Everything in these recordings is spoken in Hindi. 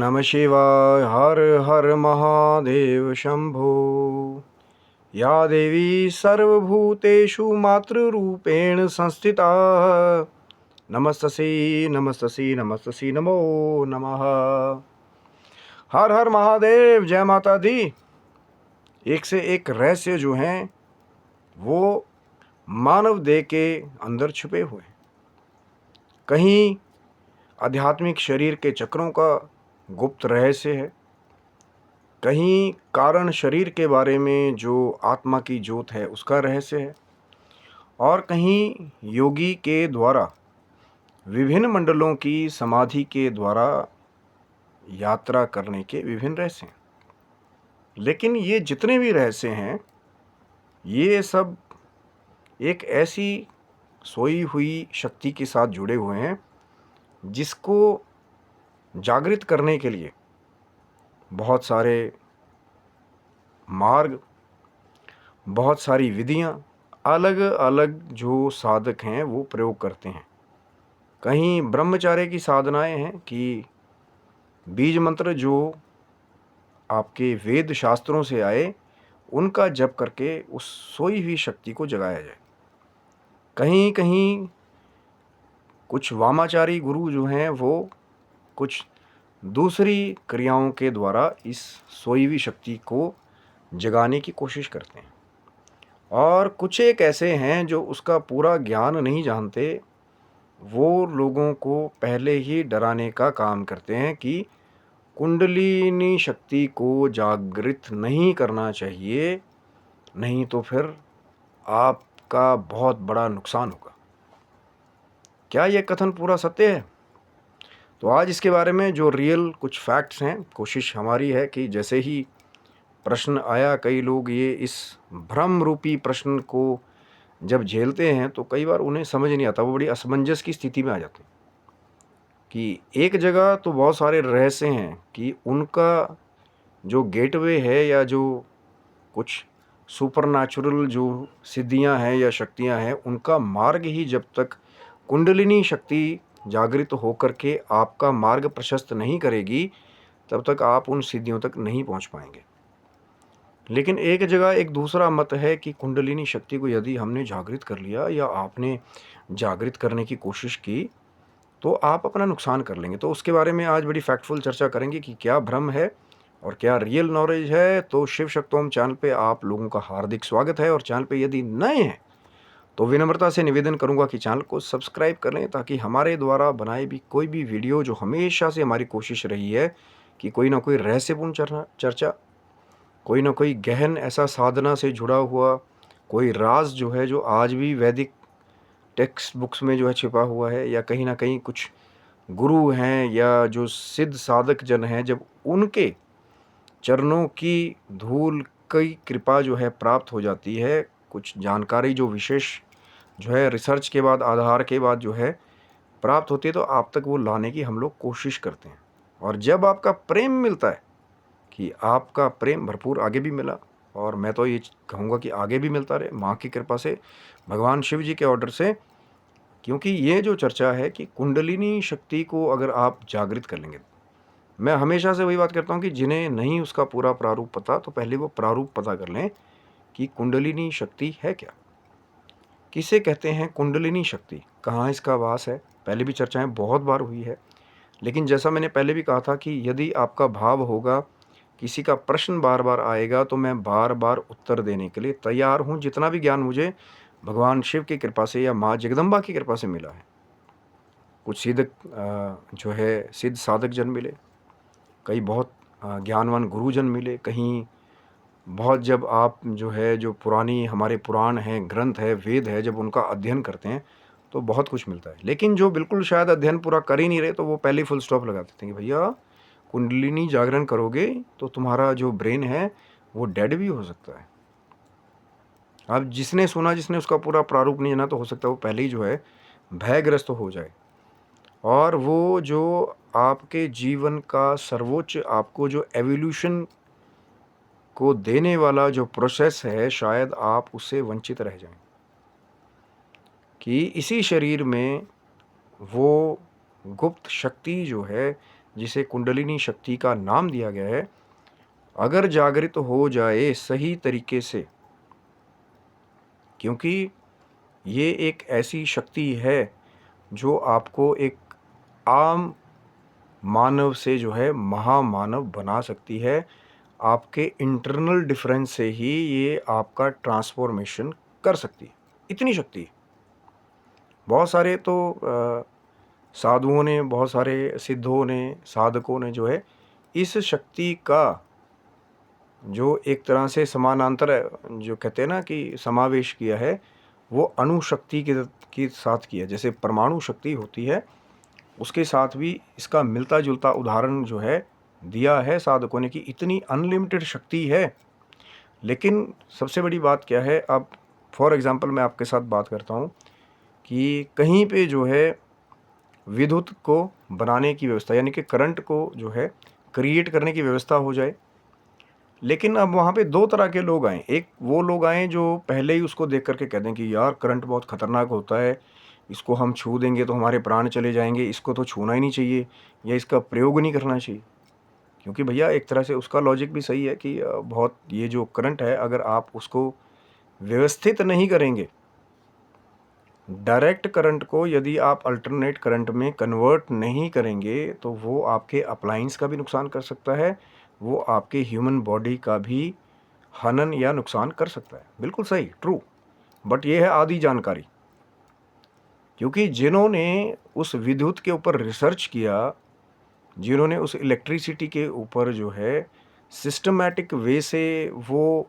नमः शिवाय। हर हर महादेव शंभो। या देवी सर्वभूतेषु मातृरूपेण संस्थिता नमस्तस्यै नमस्तस्यै नमस्तस्यै नमो नमः। हर हर महादेव। जय माता दी। एक से एक रहस्य जो हैं वो मानव देह के अंदर छुपे हुए हैं। कहीं आध्यात्मिक शरीर के चक्रों का गुप्त रहस्य है, कहीं कारण शरीर के बारे में जो आत्मा की ज्योत है उसका रहस्य है, और कहीं योगी के द्वारा विभिन्न मंडलों की समाधि के द्वारा यात्रा करने के विभिन्न रहस्य हैं। लेकिन ये जितने भी रहस्य हैं ये सब एक ऐसी सोई हुई शक्ति के साथ जुड़े हुए हैं जिसको जागृत करने के लिए बहुत सारे मार्ग, बहुत सारी विधियां, अलग अलग जो साधक हैं वो प्रयोग करते हैं। कहीं ब्रह्मचार्य की साधनाएं हैं कि बीज मंत्र जो आपके वेद शास्त्रों से आए उनका जप करके उस सोई हुई शक्ति को जगाया जाए। कहीं कहीं कुछ वामाचारी गुरु जो हैं वो कुछ दूसरी क्रियाओं के द्वारा इस सोई हुई शक्ति को जगाने की कोशिश करते हैं, और कुछ एक ऐसे हैं जो उसका पूरा ज्ञान नहीं जानते। वो लोगों को पहले ही डराने का काम करते हैं कि कुंडलिनी शक्ति को जागृत नहीं करना चाहिए, नहीं तो फिर आपका बहुत बड़ा नुकसान होगा। क्या यह कथन पूरा सत्य है? तो आज इसके बारे में जो रियल कुछ फैक्ट्स हैं, कोशिश हमारी है कि जैसे ही प्रश्न आया, कई लोग ये इस भ्रम रूपी प्रश्न को जब झेलते हैं तो कई बार उन्हें समझ नहीं आता, वो बड़ी असमंजस की स्थिति में आ जाते हैं कि एक जगह तो बहुत सारे रहस्य हैं कि उनका जो गेटवे है या जो कुछ सुपरनैचुरल जो सिद्धियां हैं या शक्तियां हैं उनका मार्ग ही जब तक कुंडलिनी शक्ति जागृत होकर के आपका मार्ग प्रशस्त नहीं करेगी तब तक आप उन सिद्धियों तक नहीं पहुंच पाएंगे। लेकिन एक जगह एक दूसरा मत है कि कुंडलिनी शक्ति को यदि हमने जागृत कर लिया या आपने जागृत करने की कोशिश की तो आप अपना नुकसान कर लेंगे। तो उसके बारे में आज बड़ी फैक्टफुल चर्चा करेंगे कि क्या भ्रम है और क्या रियल नॉलेज है। तो शिव शक्तोम चैनल पे आप लोगों का हार्दिक स्वागत है, और चैनल पे यदि नए हैं तो विनम्रता से निवेदन करूंगा कि चैनल को सब्सक्राइब कर लें, ताकि हमारे द्वारा बनाई भी कोई भी वीडियो, जो हमेशा से हमारी कोशिश रही है कि कोई ना कोई रहस्यपूर्ण चर्चा, कोई ना कोई गहन ऐसा साधना से जुड़ा हुआ कोई राज जो है, जो आज भी वैदिक टेक्स्ट बुक्स में जो है छिपा हुआ है, या कहीं ना कहीं कुछ गुरु हैं या जो सिद्ध साधक जन हैं, जब उनके चरणों की धूल की कृपा जो है प्राप्त हो जाती है, कुछ जानकारी जो विशेष जो है रिसर्च के बाद, आधार के बाद जो है प्राप्त होती है, तो आप तक वो लाने की हम लोग कोशिश करते हैं। और जब आपका प्रेम मिलता है, कि आपका प्रेम भरपूर आगे भी मिला, और मैं तो ये कहूँगा कि आगे भी मिलता रहे माँ की कृपा से, भगवान शिव जी के ऑर्डर से, क्योंकि ये जो चर्चा है कि कुंडलिनी शक्ति को अगर आप जागृत कर लेंगे, मैं हमेशा से वही बात करता हूँ कि जिन्हें नहीं उसका पूरा प्रारूप पता, तो पहले वो प्रारूप पता कर लें कि कुंडलिनी शक्ति है क्या, किसे कहते हैं कुंडलिनी शक्ति, कहाँ इसका वास है। पहले भी चर्चाएं बहुत बार हुई है, लेकिन जैसा मैंने पहले भी कहा था कि यदि आपका भाव होगा, किसी का प्रश्न बार बार आएगा, तो मैं बार बार उत्तर देने के लिए तैयार हूँ। जितना भी ज्ञान मुझे भगवान शिव की कृपा से या माँ जगदम्बा की कृपा से मिला है, कुछ सिद्ध जो है सिद्ध साधक जन मिले, कई बहुत ज्ञानवान गुरुजन मिले, कहीं बहुत, जब आप जो है जो पुरानी हमारे पुराण हैं, ग्रंथ है, वेद है, जब उनका अध्ययन करते हैं तो बहुत कुछ मिलता है। लेकिन जो बिल्कुल शायद अध्ययन पूरा कर ही नहीं रहे, तो वो पहले फुल स्टॉप लगा देते हैं कि भैया कुंडलिनी जागरण करोगे तो तुम्हारा जो ब्रेन है वो डेड भी हो सकता है। अब जिसने सुना, जिसने उसका पूरा प्रारूप नहीं जाना, तो हो सकता है वो पहले ही जो है भयग्रस्त हो जाए, और वो जो आपके जीवन का सर्वोच्च, आपको जो एवोल्यूशन को देने वाला जो प्रोसेस है, शायद आप उससे वंचित रह जाएं, कि इसी शरीर में वो गुप्त शक्ति जो है जिसे कुंडलिनी शक्ति का नाम दिया गया है, अगर जागृत हो जाए सही तरीके से, क्योंकि ये एक ऐसी शक्ति है जो आपको एक आम मानव से जो है महामानव बना सकती है। आपके इंटरनल डिफरेंस से ही ये आपका ट्रांसफॉर्मेशन कर सकती है, इतनी शक्ति है। बहुत सारे तो साधुओं ने, बहुत सारे सिद्धों ने, साधकों ने जो है इस शक्ति का जो एक तरह से समानांतर जो कहते हैं ना कि समावेश किया है, वो अणुशक्ति के साथ किया। जैसे परमाणु शक्ति होती है, उसके साथ भी इसका मिलता जुलता उदाहरण जो है दिया है साधकों ने कि इतनी अनलिमिटेड शक्ति है। लेकिन सबसे बड़ी बात क्या है, अब फॉर एग्जांपल मैं आपके साथ बात करता हूँ कि कहीं पे जो है विद्युत को बनाने की व्यवस्था, यानी कि करंट को जो है क्रिएट करने की व्यवस्था हो जाए, लेकिन अब वहाँ पे दो तरह के लोग आए। एक वो लोग आए जो पहले ही उसको देख करके कह दें कि यार करंट बहुत ख़तरनाक होता है, इसको हम छू देंगे तो हमारे प्राण चले जाएंगे, इसको तो छूना ही नहीं चाहिए या इसका प्रयोग नहीं करना चाहिए। क्योंकि भैया एक तरह से उसका लॉजिक भी सही है कि बहुत ये जो करंट है, अगर आप उसको व्यवस्थित नहीं करेंगे, डायरेक्ट करंट को यदि आप अल्टरनेट करंट में कन्वर्ट नहीं करेंगे, तो वो आपके अप्लायंस का भी नुकसान कर सकता है, वो आपके ह्यूमन बॉडी का भी हनन या नुकसान कर सकता है। बिल्कुल सही, ट्रू। बट ये है आधी जानकारी, क्योंकि जिन्होंने उस विद्युत के ऊपर रिसर्च किया, जिन्होंने उस इलेक्ट्रिसिटी के ऊपर जो है सिस्टमैटिक वे से वो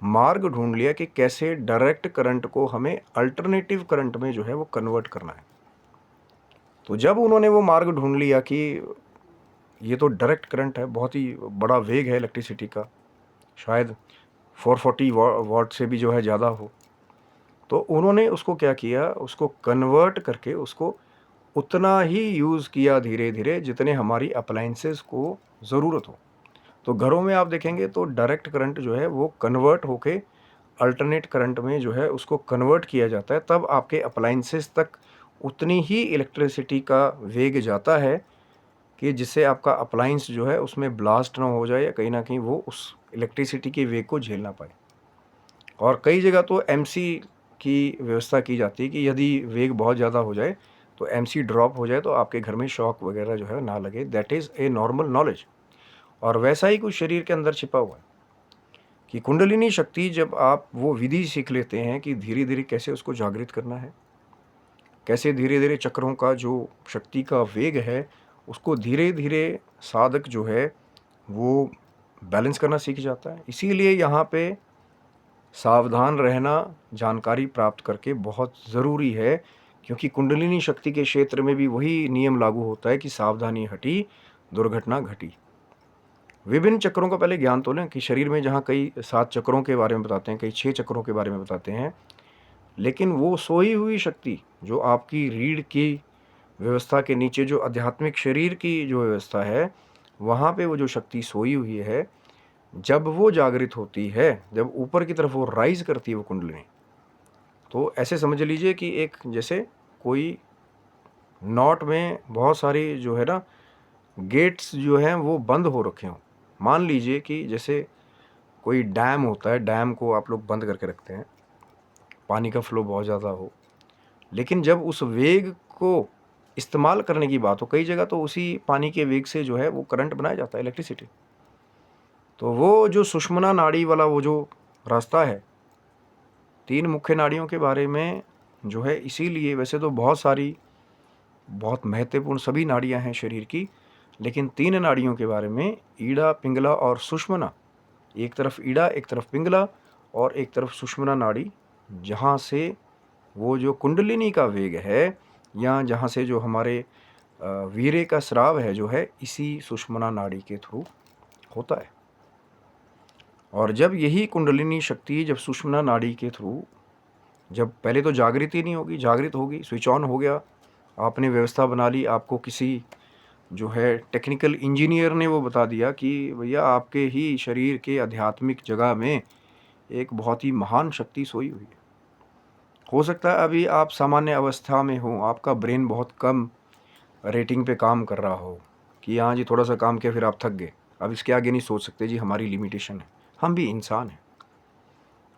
मार्ग ढूंढ लिया कि कैसे डायरेक्ट करंट को हमें अल्टरनेटिव करंट में जो है वो कन्वर्ट करना है, तो जब उन्होंने वो मार्ग ढूंढ लिया कि ये तो डायरेक्ट करंट है, बहुत ही बड़ा वेग है इलेक्ट्रिसिटी का, शायद 440 वाट से भी जो है ज़्यादा हो, तो उन्होंने उसको क्या किया, उसको कन्वर्ट करके उसको उतना ही यूज़ किया धीरे धीरे जितने हमारी अप्लायंसेस को ज़रूरत हो। तो घरों में आप देखेंगे तो डायरेक्ट करंट जो है वो कन्वर्ट होके अल्टरनेट करंट में जो है उसको कन्वर्ट किया जाता है, तब आपके अप्लायंसेस तक उतनी ही इलेक्ट्रिसिटी का वेग जाता है कि जिससे आपका अप्लायंस जो है उसमें ब्लास्ट ना हो जाए या कहीं ना कहीं वो उस इलेक्ट्रिसिटी के वेग को झेल ना पाए। और कई जगह तो एमसी की व्यवस्था की जाती है कि यदि वेग बहुत ज़्यादा हो जाए तो एमसी ड्रॉप हो जाए तो आपके घर में शॉक वगैरह जो है ना लगे। That is a normal knowledge. और वैसा ही कुछ शरीर के अंदर छिपा हुआ है कि कुंडलिनी शक्ति, जब आप वो विधि सीख लेते हैं कि धीरे धीरे कैसे उसको जागृत करना है, कैसे धीरे धीरे चक्रों का जो शक्ति का वेग है उसको धीरे धीरे साधक जो है वो बैलेंस करना सीख जाता है। इसीलिए यहाँ पे सावधान रहना, जानकारी प्राप्त करके बहुत ज़रूरी है, क्योंकि कुंडलिनी शक्ति के क्षेत्र में भी वही नियम लागू होता है कि सावधानी हटी दुर्घटना घटी। विभिन्न चक्रों का पहले ज्ञान तो लें कि शरीर में जहाँ कई 7 चक्रों के बारे में बताते हैं, कई 6 चक्रों के बारे में बताते हैं, लेकिन वो सोई हुई शक्ति जो आपकी रीढ़ की व्यवस्था के नीचे जो आध्यात्मिक शरीर की जो व्यवस्था है, वहाँ पे वो जो शक्ति सोई हुई है, जब वो जागृत होती है, जब ऊपर की तरफ वो राइज करती है वो कुंडलिनी, तो ऐसे समझ लीजिए कि एक जैसे कोई नॉट में बहुत सारी जो है ना गेट्स जो हैं वो बंद हो रखे हों। मान लीजिए कि जैसे कोई डैम होता है, डैम को आप लोग बंद करके रखते हैं, पानी का फ्लो बहुत ज़्यादा हो, लेकिन जब उस वेग को इस्तेमाल करने की बात हो, कई जगह तो उसी पानी के वेग से जो है वो करंट बनाया जाता है, इलेक्ट्रिसिटी। तो वो जो सुषुम्ना नाड़ी वाला वो जो रास्ता है, 3 मुख्य नाड़ियों के बारे में जो है, इसीलिए वैसे तो बहुत सारी बहुत महत्वपूर्ण सभी नाड़ियाँ हैं शरीर की, लेकिन 3 नाड़ियों के बारे में ईड़ा, पिंगला और सुषुम्ना, एक तरफ ईड़ा, एक तरफ पिंगला और एक तरफ सुषुम्ना नाड़ी, जहाँ से वो जो कुंडलिनी का वेग है या जहाँ से जो हमारे वीर्य का स्राव है जो है, इसी सुषुम्ना नाड़ी के थ्रू होता है। और जब यही कुंडलिनी शक्ति जब सुषुम्ना नाड़ी के थ्रू, जब पहले तो जागृत ही नहीं होगी, जागृत होगी, स्विच ऑन हो गया, आपने व्यवस्था बना ली, आपको किसी जो है टेक्निकल इंजीनियर ने वो बता दिया कि भैया आपके ही शरीर के आध्यात्मिक जगह में एक बहुत ही महान शक्ति सोई हुई है। हो सकता है अभी आप सामान्य अवस्था में हो, आपका ब्रेन बहुत कम रेटिंग पे काम कर रहा हो, कि हाँ जी थोड़ा सा काम किया फिर आप थक गए, अब इसके आगे नहीं सोच सकते जी, हमारी लिमिटेशन है, हम भी इंसान हैं।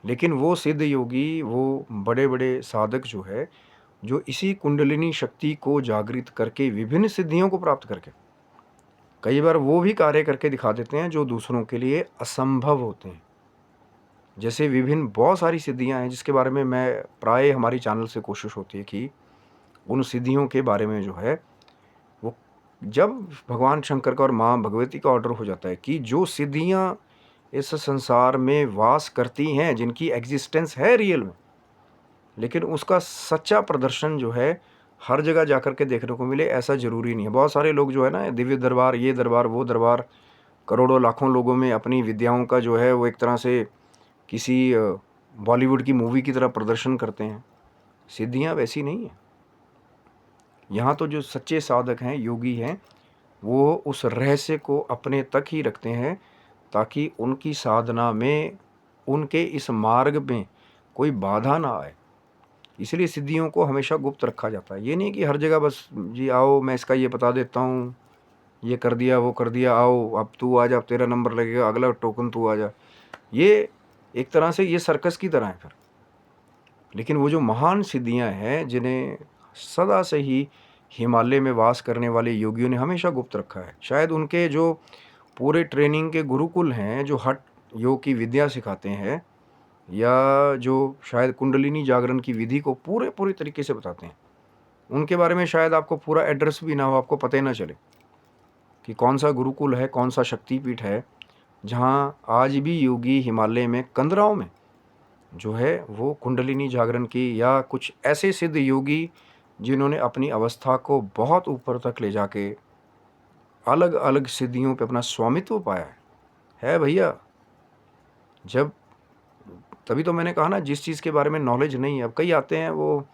लेकिन वो सिद्ध योगी, वो बड़े बड़े साधक जो है, जो इसी कुंडलिनी शक्ति को जागृत करके विभिन्न सिद्धियों को प्राप्त करके कई बार वो भी कार्य करके दिखा देते हैं जो दूसरों के लिए असंभव होते हैं। जैसे विभिन्न बहुत सारी सिद्धियां हैं जिसके बारे में मैं प्राय हमारी चैनल से कोशिश होती है कि उन सिद्धियों के बारे में जो है वो, जब भगवान शंकर का और माँ भगवती का ऑर्डर हो जाता है कि जो सिद्धियां इस संसार में वास करती हैं, जिनकी एग्जिस्टेंस है रियल में, लेकिन उसका सच्चा प्रदर्शन जो है हर जगह जाकर के देखने को मिले, ऐसा ज़रूरी नहीं है। बहुत सारे लोग जो है ना, दिव्य दरबार, ये दरबार, वो दरबार, करोड़ों लाखों लोगों में अपनी विद्याओं का जो है वो एक तरह से किसी बॉलीवुड की मूवी की तरह प्रदर्शन करते हैं। सिद्धियां वैसी नहीं है। यहाँ तो जो सच्चे साधक हैं, योगी हैं, वो उस रहस्य को अपने तक ही रखते हैं ताकि उनकी साधना में, उनके इस मार्ग में कोई बाधा ना आए। इसलिए सिद्धियों को हमेशा गुप्त रखा जाता है। ये नहीं कि हर जगह बस जी आओ मैं इसका ये बता देता हूँ, ये कर दिया वो कर दिया, आओ अब तू आ जा, अब तेरा नंबर लगेगा, अगला टोकन तू आ जा। ये एक तरह से ये सर्कस की तरह है फिर। लेकिन वो जो महान सिद्धियां हैं जिन्हें सदा से ही हिमालय में वास करने वाले योगियों ने हमेशा गुप्त रखा है, शायद उनके जो पूरे ट्रेनिंग के गुरुकुल हैं जो हठ योग की विद्या सिखाते हैं, या जो शायद कुंडलिनी जागरण की विधि को पूरे तरीके से बताते हैं, उनके बारे में शायद आपको पूरा एड्रेस भी ना हो, आपको पता ही ना चले कि कौन सा गुरुकुल है, कौन सा शक्तिपीठ है जहाँ आज भी योगी हिमालय में कंदराओं में जो है वो कुंडलिनी जागरण की, या कुछ ऐसे सिद्ध योगी जिन्होंने अपनी अवस्था को बहुत ऊपर तक ले जाके अलग अलग सिद्धियों पे अपना स्वामित्व पाया है भैया। जब तभी तो मैंने कहा ना, जिस चीज़ के बारे में नॉलेज नहीं है, अब कई आते हैं वो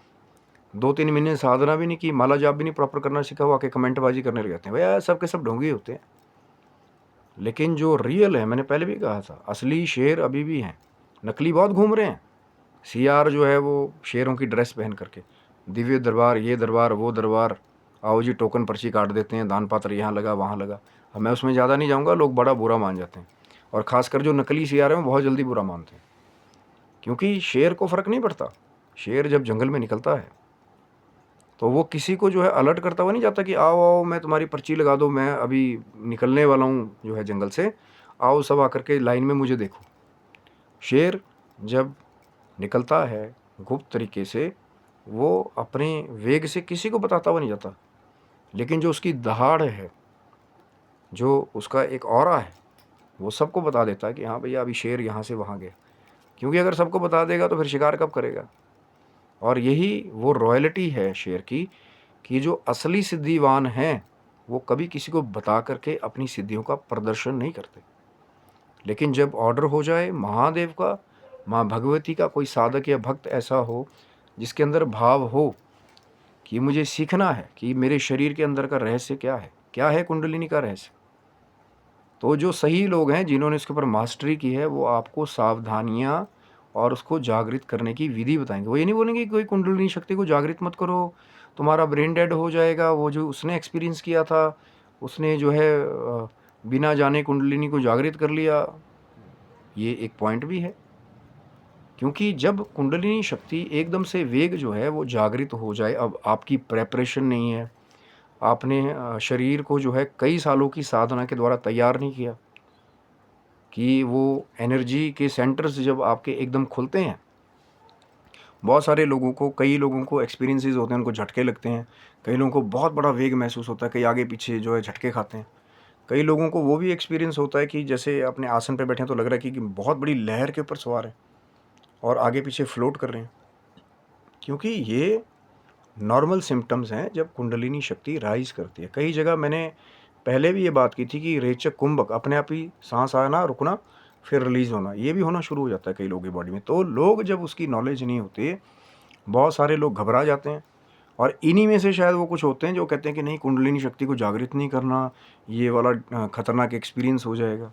2-3 महीने साधना भी नहीं की, माला जाप भी नहीं प्रॉपर करना सीखा, वो आके कमेंटबाजी करने लग जाते हैं। भैया सब के सब ढोंगी होते हैं, लेकिन जो रियल है, मैंने पहले भी कहा था, असली शेर अभी भी हैं, नकली बहुत घूम रहे हैं। सीआर जो है वो शेरों की ड्रेस पहन करके दिव्य दरबार, ये दरबार, वो दरबार, आओ जी टोकन पर्ची काट देते हैं, दान पात्र यहाँ लगा वहाँ लगा। अब मैं उसमें ज़्यादा नहीं जाऊँगा, लोग बड़ा बुरा मान जाते हैं, और ख़ासकर जो नकली सीआर हैं वो बहुत जल्दी बुरा मानते हैं, क्योंकि शेर को फ़र्क नहीं पड़ता। शेर जब जंगल में निकलता है तो वो किसी को जो है अलर्ट करता हुआ नहीं जाता कि आओ आओ मैं तुम्हारी पर्ची लगा दो, मैं अभी निकलने वाला हूँ जो है जंगल से, आओ सब आकर के लाइन में मुझे देखो। शेर जब निकलता है गुप्त तरीके से, वो अपने वेग से किसी को बताता हुआ नहीं जाता, लेकिन जो उसकी दहाड़ है, जो उसका एक ऑरा है, वो सबको बता देता है कि हाँ भैया अभी शेर यहाँ से वहाँ गया। क्योंकि अगर सबको बता देगा तो फिर शिकार कब करेगा। और यही वो रॉयल्टी है शेर की, कि जो असली सिद्धिवान हैं वो कभी किसी को बता करके अपनी सिद्धियों का प्रदर्शन नहीं करते। लेकिन जब ऑर्डर हो जाए महादेव का, माँ भगवती का, कोई साधक या भक्त ऐसा हो जिसके अंदर भाव हो कि मुझे सीखना है कि मेरे शरीर के अंदर का रहस्य क्या है कुंडलिनी का रहस्य, तो जो सही लोग हैं जिन्होंने इसके ऊपर मास्टरी की है, वो आपको सावधानियाँ और उसको जागृत करने की विधि बताएंगे। वो ये नहीं बोलेंगे कि कोई कुंडलिनी शक्ति को जागृत मत करो, तुम्हारा ब्रेन डेड हो जाएगा। वो जो उसने एक्सपीरियंस किया था, उसने जो है बिना जाने कुंडलिनी को जागृत कर लिया, ये एक पॉइंट भी है। क्योंकि जब कुंडलिनी शक्ति एकदम से वेग जो है वो जागृत हो जाए, अब आपकी प्रेपरेशन नहीं है, आपने शरीर को जो है कई सालों की साधना के द्वारा तैयार नहीं किया, कि वो एनर्जी के सेंटर्स जब आपके एकदम खुलते हैं, बहुत सारे लोगों को, कई लोगों को एक्सपीरियंसेस होते हैं, उनको झटके लगते हैं, कई लोगों को बहुत बड़ा वेग महसूस होता है, कई आगे पीछे जो है झटके खाते हैं, कई लोगों को वो भी एक्सपीरियंस होता है कि जैसे अपने आसन पे बैठे हैं तो लग रहा है कि बहुत बड़ी लहर के ऊपर सवार है और आगे पीछे फ्लोट कर रहे हैं। क्योंकि ये नॉर्मल सिम्टम्स हैं जब कुंडलिनी शक्ति राइज करती है। कई जगह मैंने पहले भी ये बात की थी कि रेचक कुंभक, अपने आप ही सांस आना रुकना फिर रिलीज होना, ये भी होना शुरू हो जाता है कई लोगों की बॉडी में। तो लोग जब उसकी नॉलेज नहीं होती, बहुत सारे लोग घबरा जाते हैं, और इन्हीं में से शायद वो कुछ होते हैं जो कहते हैं कि नहीं कुंडलिनी शक्ति को जागृत नहीं करना, ये वाला खतरनाक एक्सपीरियंस हो जाएगा।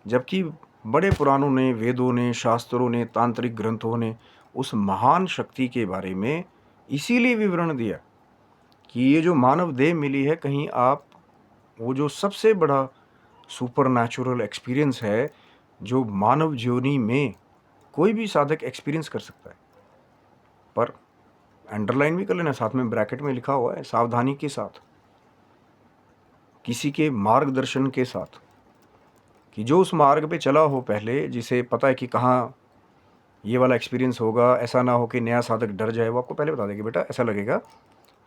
जबकि बड़े पुराणों ने, वेदों ने, शास्त्रों ने, तांत्रिक ग्रंथों ने उस महान शक्ति के बारे में इसीलिए विवरण दिया कि ये जो मानव देह मिली है, कहीं आप वो जो सबसे बड़ा सुपर नेचुरल एक्सपीरियंस है, जो मानव जीवनी में कोई भी साधक एक्सपीरियंस कर सकता है। पर अंडरलाइन भी कर लेना, साथ में ब्रैकेट में लिखा हुआ है, सावधानी के साथ, किसी के मार्गदर्शन के साथ, कि जो उस मार्ग पे चला हो पहले, जिसे पता है कि कहाँ ये वाला एक्सपीरियंस होगा। ऐसा ना हो कि नया साधक डर जाए। वो आपको पहले बता देगा, बेटा ऐसा लगेगा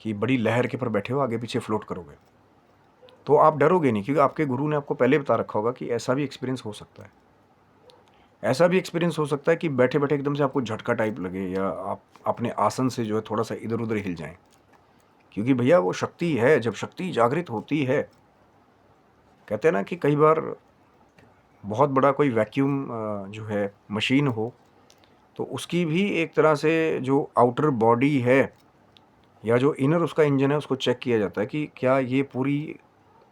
कि बड़ी लहर के पर बैठे हो, आगे पीछे फ्लोट करोगे, तो आप डरोगे नहीं, क्योंकि आपके गुरु ने आपको पहले बता रखा होगा कि ऐसा भी एक्सपीरियंस हो सकता है। ऐसा भी एक्सपीरियंस हो सकता है कि बैठे बैठे एकदम से आपको झटका टाइप लगे, या आप अपने आसन से जो है थोड़ा सा इधर उधर हिल जाएं, क्योंकि भैया वो शक्ति है। जब शक्ति जागृत होती है, कहते हैं ना कि कई बार बहुत बड़ा कोई वैक्यूम जो है मशीन हो, तो उसकी भी एक तरह से जो आउटर बॉडी है या जो इनर उसका इंजन है, उसको चेक किया जाता है कि क्या ये पूरी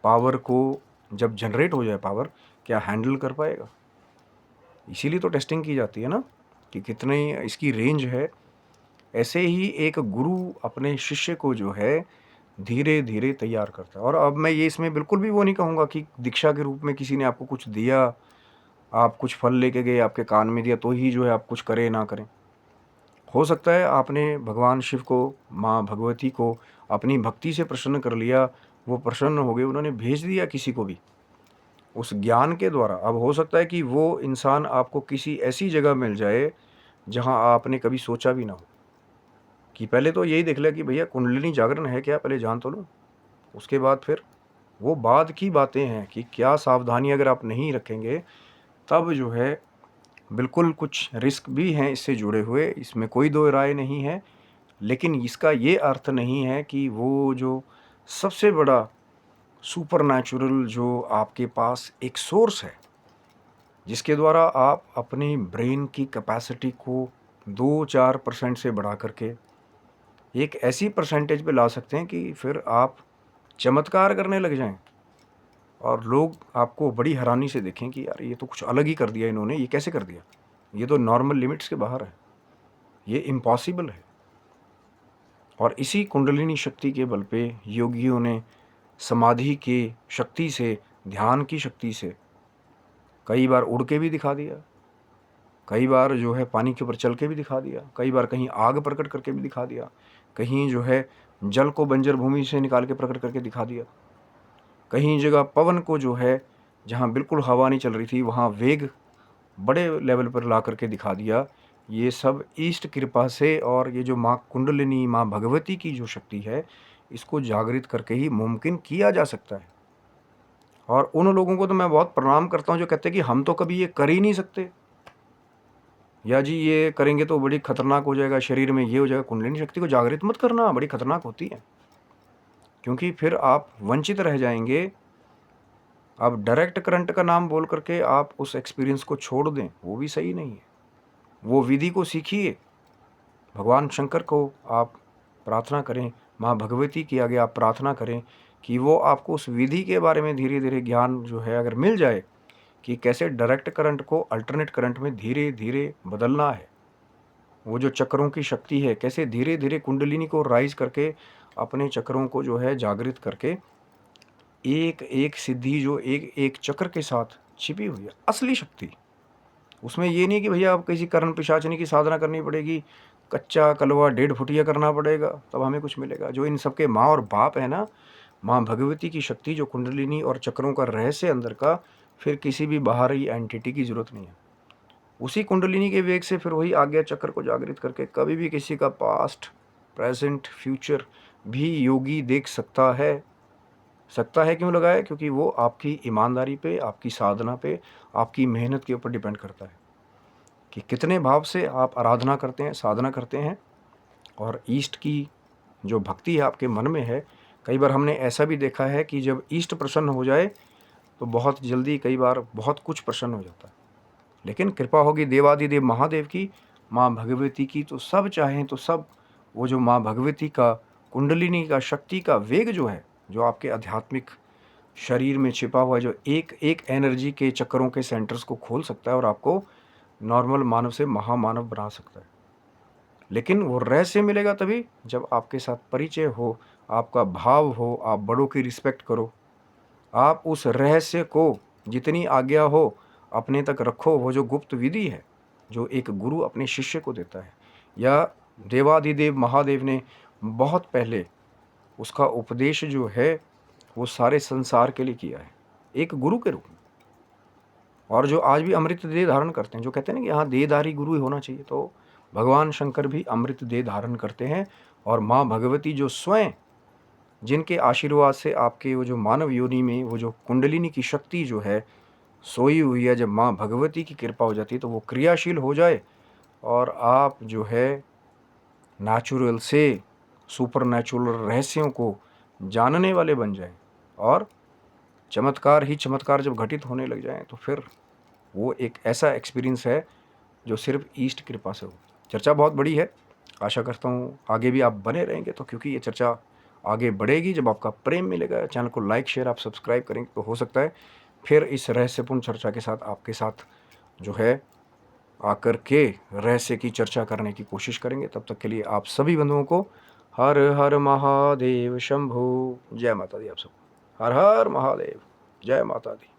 पावर को, जब जनरेट हो जाए पावर, क्या हैंडल कर पाएगा। इसीलिए तो टेस्टिंग की जाती है ना, कि कितने इसकी रेंज है। ऐसे ही एक गुरु अपने शिष्य को जो है धीरे धीरे तैयार करता है। और अब मैं ये इसमें बिल्कुल भी वो नहीं कहूँगा कि दीक्षा के रूप में किसी ने आपको कुछ दिया, आप कुछ फल लेके गए, आपके कान में दिया, तो ही जो है आप कुछ करें ना करें। हो सकता है आपने भगवान शिव को, माँ भगवती को अपनी भक्ति से प्रसन्न कर लिया, वो प्रसन्न हो गए, उन्होंने भेज दिया किसी को भी उस ज्ञान के द्वारा। अब हो सकता है कि वो इंसान आपको किसी ऐसी जगह मिल जाए जहाँ आपने कभी सोचा भी ना हो, कि पहले तो यही देख लिया कि भैया कुंडलिनी जागरण है क्या, पहले जान तो लो। उसके बाद फिर वो बाद की बातें हैं कि क्या सावधानी अगर आप नहीं रखेंगे, तब जो है बिल्कुल कुछ रिस्क भी हैं इससे जुड़े हुए, इसमें कोई दो राय नहीं है। लेकिन इसका ये अर्थ नहीं है कि वो जो सबसे बड़ा सुपर नेचुरल जो आपके पास एक सोर्स है, जिसके द्वारा आप अपनी ब्रेन की कैपेसिटी को 2-4% से बढ़ा करके एक ऐसी परसेंटेज पे ला सकते हैं कि फिर आप चमत्कार करने लग जाएं, और लोग आपको बड़ी हैरानी से देखें कि यार ये तो कुछ अलग ही कर दिया इन्होंने, ये कैसे कर दिया, ये तो नॉर्मल लिमिट्स के बाहर है, ये इम्पॉसिबल है। और इसी कुंडलिनी शक्ति के बल पे योगियों ने समाधि की शक्ति से, ध्यान की शक्ति से कई बार उड़ के भी दिखा दिया, कई बार जो है पानी के ऊपर चल के भी दिखा दिया, कई बार कहीं आग प्रकट करके भी दिखा दिया, कहीं जो है जल को बंजर भूमि से निकाल के प्रकट करके दिखा दिया, कहीं जगह पवन को जो है जहाँ बिल्कुल हवा नहीं चल रही थी, वहाँ वेग बड़े लेवल पर ला करके दिखा दिया। ये सब ईष्ट कृपा से, और ये जो माँ कुंडलिनी, माँ भगवती की जो शक्ति है, इसको जागृत करके ही मुमकिन किया जा सकता है। और उन लोगों को तो मैं बहुत प्रणाम करता हूँ जो कहते हैं कि हम तो कभी ये कर ही नहीं सकते, या जी ये करेंगे तो बड़ी खतरनाक हो जाएगा, शरीर में ये हो जाएगा। कुंडलिनी शक्ति को जागृत मत करना, बड़ी खतरनाक होती है, क्योंकि फिर आप वंचित रह जाएंगे। अब डायरेक्ट करंट का नाम बोल करके आप उस एक्सपीरियंस को छोड़ दें, वो भी सही नहीं है। वो विधि को सीखिए, भगवान शंकर को आप प्रार्थना करें, माँ भगवती के आगे आप प्रार्थना करें कि वो आपको उस विधि के बारे में धीरे धीरे ज्ञान जो है अगर मिल जाए, कि कैसे डायरेक्ट करंट को अल्टरनेट करंट में धीरे धीरे बदलना है। वो जो चक्रों की शक्ति है, कैसे धीरे धीरे कुंडलिनी को राइज करके अपने चक्रों को जो है जागृत करके एक एक सिद्धि जो एक एक चक्र के साथ छिपी हुई है, असली शक्ति। उसमें ये नहीं कि भैया आप किसी कर्ण पिशाचनी की साधना करनी पड़ेगी, कच्चा कलवा 1.5 फुटिया करना पड़ेगा तब हमें कुछ मिलेगा। जो इन सबके माँ और बाप है ना, माँ भगवती की शक्ति, जो कुंडलिनी और चक्रों का रहस्य अंदर का, फिर किसी भी बाहरी एंटिटी की जरूरत नहीं है। उसी कुंडलिनी के वेग से फिर वही आज्ञा चक्र को जागृत करके कभी भी किसी का पास्ट, प्रेजेंट, फ्यूचर भी योगी देख सकता है। सकता है क्यों लगाए? क्योंकि वो आपकी ईमानदारी पे, आपकी साधना पे, आपकी मेहनत के ऊपर डिपेंड करता है कि कितने भाव से आप आराधना करते हैं, साधना करते हैं, और ईष्ट की जो भक्ति है आपके मन में है। कई बार हमने ऐसा भी देखा है कि जब ईष्ट प्रसन्न हो जाए तो बहुत जल्दी कई बार बहुत कुछ प्रसन्न हो जाता है। लेकिन कृपा होगी देवादिदेव महादेव की, माँ भगवती की, तो सब चाहें तो सब, वो जो माँ भगवती का कुंडलिनी का शक्ति का वेग जो है, जो आपके आध्यात्मिक शरीर में छिपा हुआ है, जो एक एक एनर्जी के चक्रों के सेंटर्स को खोल सकता है और आपको नॉर्मल मानव से महामानव बना सकता है। लेकिन वो रहस्य मिलेगा तभी जब आपके साथ परिचय हो, आपका भाव हो, आप बड़ों की रिस्पेक्ट करो, आप उस रहस्य को जितनी आज्ञा हो अपने तक रखो। वो जो गुप्त विधि है जो एक गुरु अपने शिष्य को देता है, या देवाधिदेव महादेव ने बहुत पहले उसका उपदेश जो है वो सारे संसार के लिए किया है एक गुरु के रूप में। और जो आज भी अमृत देह धारण करते हैं, जो कहते हैं ना कि हाँ देहधारी गुरु ही होना चाहिए, तो भगवान शंकर भी अमृत देह धारण करते हैं। और माँ भगवती जो स्वयं, जिनके आशीर्वाद से आपके वो जो मानव योनि में वो जो कुंडलिनी की शक्ति जो है सोई हुई है, जब माँ भगवती की कृपा हो जाती है तो वो क्रियाशील हो जाए और आप जो है नेचुरल से सुपर नेचुरल रहस्यों को जानने वाले बन जाएं, और चमत्कार ही चमत्कार जब घटित होने लग जाएं तो फिर वो एक ऐसा एक्सपीरियंस है जो सिर्फ ईष्ट कृपा से हो। चर्चा बहुत बड़ी है, आशा करता हूँ आगे भी आप बने रहेंगे, तो क्योंकि ये चर्चा आगे बढ़ेगी जब आपका प्रेम मिलेगा। चैनल को लाइक शेयर आप सब्सक्राइब करेंगे तो हो सकता है फिर इस रहस्यपूर्ण चर्चा के साथ आपके साथ जो है आकर के रहस्य की चर्चा करने की कोशिश करेंगे। तब तक के लिए आप सभी बंधुओं को हर हर महादेव शंभो। जय माता दी आप सबको। हर हर महादेव, जय माता दी।